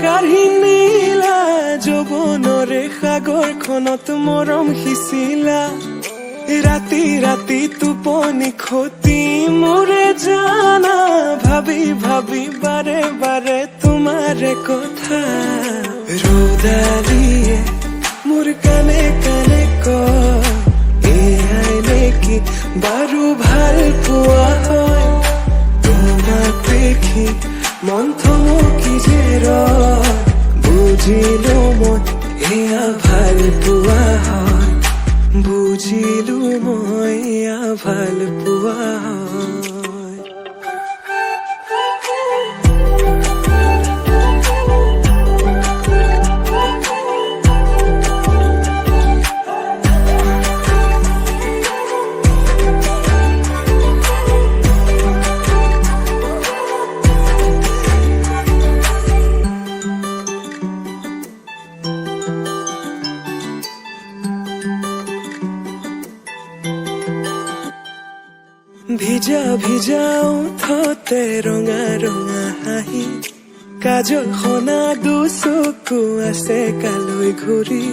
কাঢ়ি নিলা যৌৱনৰে সাগৰখনত মৰম সিঁচিলা ৰাতি ৰাতি টোপনি খতি মোৰে জানা ভাবি ভাবি বাৰে বাৰে তোমাৰে কথা ৰ'দালিয়ে মোৰ কানে কানে কয় এয়াই নেকি বাৰু ভাল পোৱা হয় তোমাক দেখি মন থমকি যে ৰয় বুজিলো মই এয়া ভাল পোৱা হয় বুজিলো মই এয়া ভাল পোৱা হয় ভিজা ভিজা ওঠতে ৰঙা ৰঙা হাঁহি কাজল সনা দুচকু আছে কালৈ ঘূৰি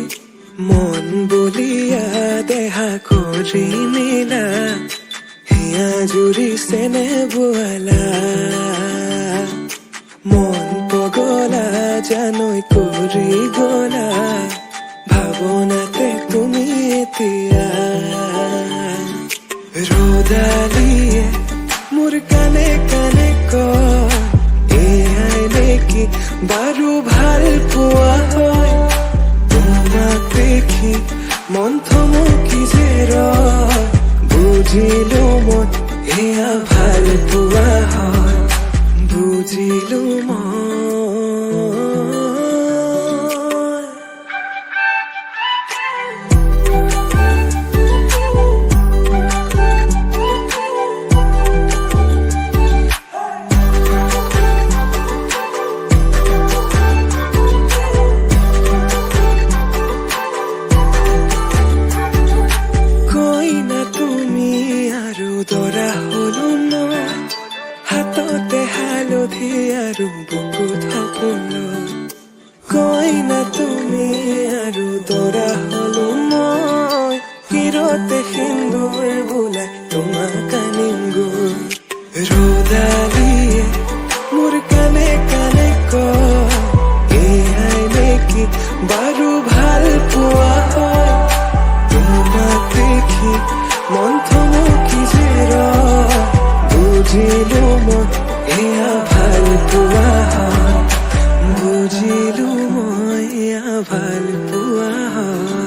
মন বলিয়া দেহা কৰি নিলা হিয়া জুৰি চেনে বোৱালা মন পগলা জানৈ কৰি গলা ভাৱনাতে তুমি এতিয়া ৰ'দালিয়ে মোৰ কানে কানে কয় এয়াই নেকি বাৰু ভাল পোৱা হয় তোমাক দেখি মন থমকি যে ৰয় বুজিলো মই এয়া ভাল পোৱা হয় বুজিলো মই হাততে হালধি আৰু বুকুত সপোন কইনা তুমি আৰু দৰা হলো মই হিৰতে সিন্দুৰ বোলাই তোমাক আনিম গৈ ৰ'দালিয়ে মোৰ কানে কানে কয় এয়াই নেকি বাৰু ভাল পোৱা হয় তোমাক দেখি মন থমকি যে ৰয় বুজিলো মই এয়া ভাল পোৱা হয় বুজিলো মই এয়া ভাল পোৱা হয়